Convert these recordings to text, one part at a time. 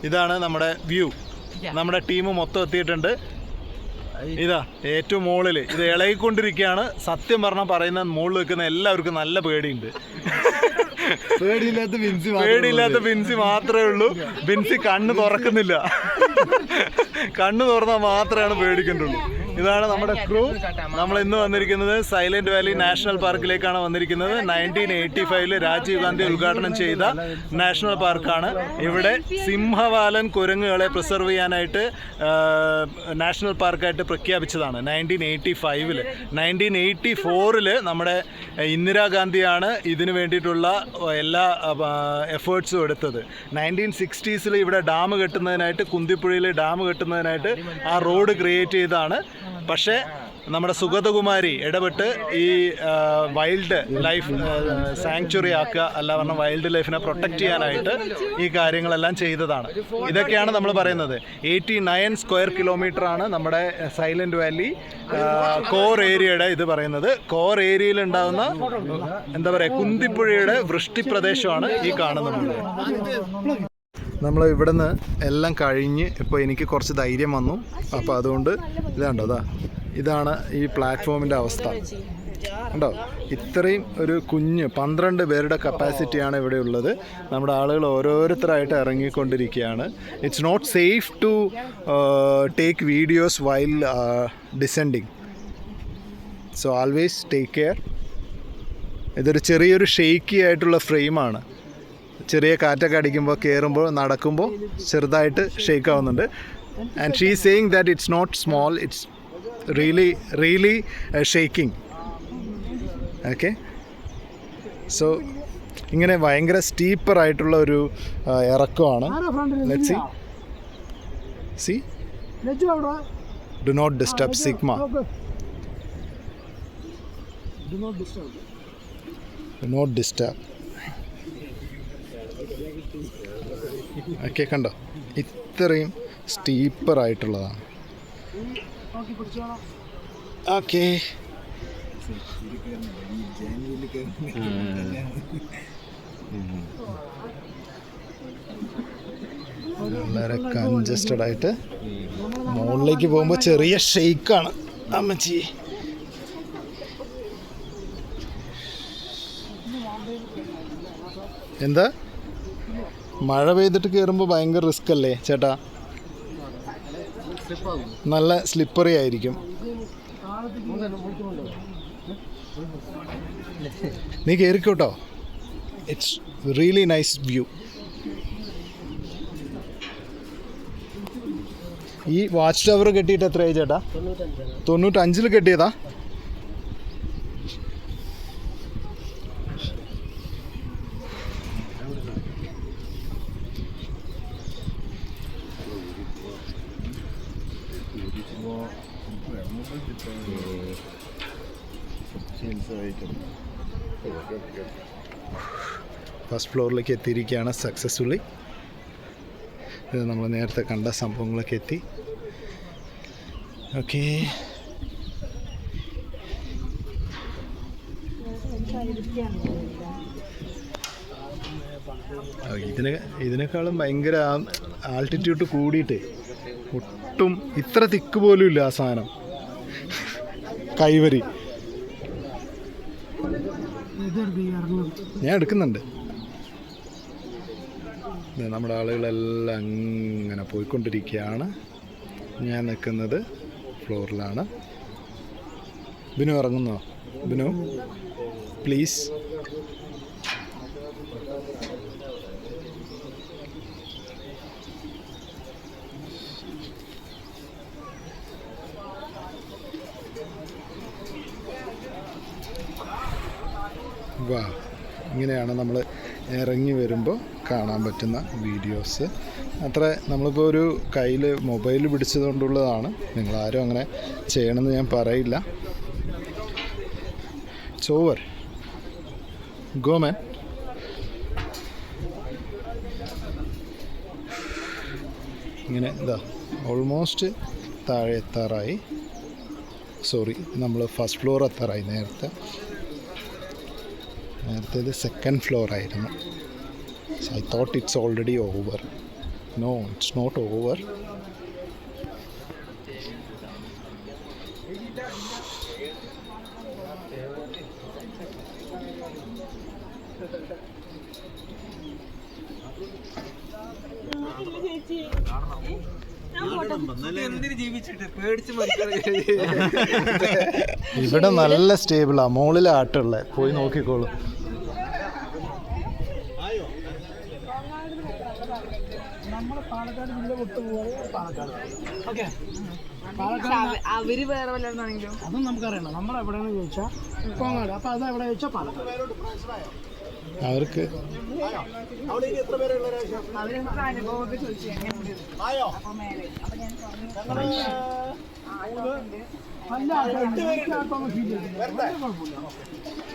ഇതാണ് നമ്മുടെ വ്യൂ. നമ്മുടെ ടീം മൊത്തം എത്തിയിട്ടുണ്ട്. ഇതാ ഏറ്റവും മുകളിൽ ഇത് ഇളകിക്കൊണ്ടിരിക്കുകയാണ്. സത്യം പറഞ്ഞാൽ പറയുന്ന മുകളിൽ നിൽക്കുന്ന എല്ലാവർക്കും നല്ല പേടിയുണ്ട്. പേടിയില്ലാത്ത ബിൻസി മാത്രമേ ഉള്ളൂ. ബിൻസി കണ്ണ് തുറക്കുന്നില്ല. കണ്ണ് തുറന്നാൽ മാത്രമാണ് പേടിക്കേണ്ടുള്ളൂ. ഇതാണ് നമ്മുടെ ക്രൂ. നമ്മൾ ഇന്ന് വന്നിരിക്കുന്നത് സൈലന്റ് വാലി നാഷണൽ പാർക്കിലേക്കാണ് വന്നിരിക്കുന്നത്. 1985 രാജീവ് ഗാന്ധി ഉദ്ഘാടനം ചെയ്ത നാഷണൽ പാർക്കാണ്. ഇവിടെ സിംഹവാലൻ കുരങ്ങുകളെ പ്രിസർവ് ചെയ്യാനായിട്ട് നാഷണൽ പാർക്കായിട്ട് പ്രഖ്യാപിച്ചതാണ് 1985. 1984 നമ്മുടെ ഇന്ദിരാഗാന്ധിയാണ് ഇതിനു വേണ്ടിയിട്ടുള്ള എല്ലാ എഫേർട്സും എടുത്തത്. 1960s ഇവിടെ ഡാം കെട്ടുന്നതിനായിട്ട്, കുന്തിപ്പുഴയിൽ ഡാം കെട്ടുന്നതിനായിട്ട് ആ റോഡ് ക്രിയേറ്റ് ചെയ്തതാണ്. പക്ഷേ നമ്മുടെ സുഗതകുമാരി ഇടപെട്ട് ഈ വൈൽഡ് ലൈഫ് സാങ്ച്വറി ആക്കുക, അല്ല പറഞ്ഞാൽ വൈൽഡ് ലൈഫിനെ പ്രൊട്ടക്റ്റ് ചെയ്യാനായിട്ട് ഈ കാര്യങ്ങളെല്ലാം ചെയ്തതാണ്. ഇതൊക്കെയാണ് നമ്മൾ പറയുന്നത്. 89 സ്ക്വയർ കിലോമീറ്ററാണ് നമ്മുടെ സൈലന്റ് വാലി കോർ ഏരിയയുടെ ഇത് പറയുന്നത്. കോർ ഏരിയയിൽ ഉണ്ടാകുന്ന എന്താ പറയുക, കുന്തിപ്പുഴയുടെ വൃഷ്ടി പ്രദേശമാണ് ഈ കാണുന്നത്. നമ്മൾ ഇവിടുന്ന് എല്ലാം കഴിഞ്ഞ് ഇപ്പോൾ എനിക്ക് കുറച്ച് ധൈര്യം വന്നു. അപ്പോൾ അതുകൊണ്ട് ഇതാണ്ടോ, ഇതാണ് ഈ പ്ലാറ്റ്ഫോമിൻ്റെ അവസ്ഥ. ഉണ്ടോ, ഇത്രയും ഒരു കുഞ്ഞ് 12 പേരുടെ കപ്പാസിറ്റിയാണ് ഇവിടെ ഉള്ളത്. നമ്മുടെ ആളുകൾ ഓരോരുത്തരായിട്ട് ഇറങ്ങിക്കൊണ്ടിരിക്കുകയാണ്. It's not safe to take videos while descending, so always take care. ഇതൊരു ചെറിയൊരു ഷെയ്ക്കി ആയിട്ടുള്ള ഫ്രെയിമാണ്. ചെറിയ കാറ്റൊക്കെ അടിക്കുമ്പോൾ, കയറുമ്പോൾ, നടക്കുമ്പോൾ ചെറുതായിട്ട് ഷെയ്ക്ക് ആവുന്നുണ്ട്. And she is saying that it's not small, it's really shaking. Okay, so ഇങ്ങനെ ഭയങ്കര സ്റ്റീപ്പറായിട്ടുള്ള ഒരു ഇറക്കമാണ്. Let's see do not disturb Sigma, do not disturb. Okay, കണ്ടോ, ഇത്രയും സ്റ്റീപ്പറായിട്ടുള്ളതാണ്. ഓക്കെ, വളരെ കൺജസ്റ്റഡ് ആയിട്ട് മുകളിലേക്ക് പോകുമ്പോൾ ചെറിയ ഷെയ്ക്കാണ് അമ്മച്ചി. എന്താ, മഴ പെയ്തിട്ട് കയറുമ്പോൾ ഭയങ്കര റിസ്ക് അല്ലേ ചേട്ടാ? നല്ല സ്ലിപ്പറി ആയിരിക്കും. നീ കയറിക്കോട്ടോ, ഇറ്റ്സ് റിയലി നൈസ് വ്യൂ. ഈ വാച്ച് ടവർ കെട്ടിയിട്ട് എത്രയായി ചേട്ടാ? 95 കെട്ടിയതാ? ഫസ്റ്റ് ഫ്ലോറിലേക്ക് എത്തിയിരിക്കുകയാണ് സക്സസ്ഫുള്ളി. ഇത് നമ്മൾ നേരത്തെ കണ്ട സംഭവങ്ങളൊക്കെ എത്തി. ഓക്കെ, ഇതിനേക്കാളും ഭയങ്കര ആൾട്ടിറ്റ്യൂഡ് കൂടിയിട്ട് ഒട്ടും ഇത്ര തിക്ക് പോലും ഇല്ല ആ സാധനം. കൈവരി ഞാൻ എടുക്കുന്നുണ്ട്. നമ്മുടെ ആളുകളെല്ലാം അങ്ങനെ പോയിക്കൊണ്ടിരിക്കുകയാണ്. ഞാൻ നിൽക്കുന്നത് ഫ്ലോറിലാണ്. ബിനു ഇറങ്ങുന്നോ? ബിനു പ്ലീസ്. വാ, ഇങ്ങനെയാണ് നമ്മൾ ഇറങ്ങി വരുമ്പോൾ കാണാൻ പറ്റുന്ന വീഡിയോസ്. അത്ര നമ്മളിപ്പോൾ ഒരു കയ്യിൽ മൊബൈൽ പിടിച്ചതുകൊണ്ടുള്ളതാണ്. നിങ്ങളാരും അങ്ങനെ ചെയ്യണമെന്ന് ഞാൻ പറയില്ല. It's over, go man. ഇങ്ങനെ ഇതാ ഓൾമോസ്റ്റ് താഴെ എത്താറായി. സോറി, നമ്മൾ ഫസ്റ്റ് ഫ്ലോർ എത്താറായി. നേരത്തേത് സെക്കൻഡ് ഫ്ലോർ ആയിരുന്നു. So I thought it's already over. No, it's not over. ഇവിടെ നല്ല സ്റ്റേബിളാ, മുകളിലെ ആട്ടുള്ള പോയി നോക്കിക്കോളൂ. അവര് വേറെ വല്ലതാണെങ്കിലും അതും നമുക്കറിയണം. നമ്മളെവിടെയാണെന്ന് ചോദിച്ചാൽ കോങ്ങാട്, അപ്പൊ അത് എവിടെ ചോദിച്ചാൽ പാലക്കാട്. അവർക്ക് അവരൊക്കെ അനുഭവമൊക്കെ ചോദിച്ചു എങ്ങനെയുണ്ട് അപ്പൊ മേലെ അപ്പൊ ഞാൻ പറഞ്ഞു നല്ല ആൾക്കാരുണ്ട്. എനിക്ക് ആൾക്കാരെ ഫീൽ ചെയ്തില്ല, വലിയ കുഴപ്പമില്ല.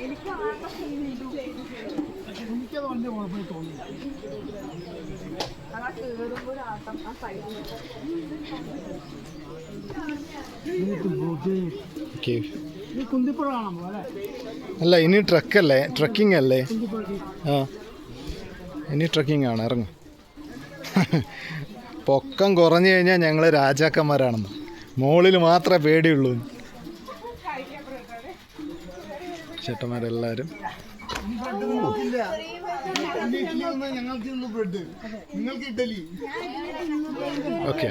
എനിക്ക് ആകെ ഫീൽ ചെയ്തു. എനിക്കത് വലിയ കുഴപ്പമായി തോന്നിയില്ല. അതാ കേറുമ്പോ ഒരു ആട്ടം ആ സൈഡിൽ ഈ കുന്തിപ്പുഴ കാണാൻ പോകാം അല്ലേ? അല്ല, ഇനി ട്രക്കല്ലേ, ട്രക്കിംഗ് അല്ലേ? കുന്തിപ്പുഴ ആ, ഇനി ട്രക്കിംഗ് ആണ്, ഇറങ്ങും. പൊക്കം കുറഞ്ഞു കഴിഞ്ഞാൽ ഞങ്ങൾ രാജാക്കന്മാരാണെന്ന്, മുകളിൽ മാത്രമേ പേടിയുള്ളൂ. ചേട്ടന്മാരെല്ലാവരും ഞങ്ങൾക്ക് ബ്രെഡ്, നിങ്ങൾക്ക് ഇഡലി. ഓക്കെ.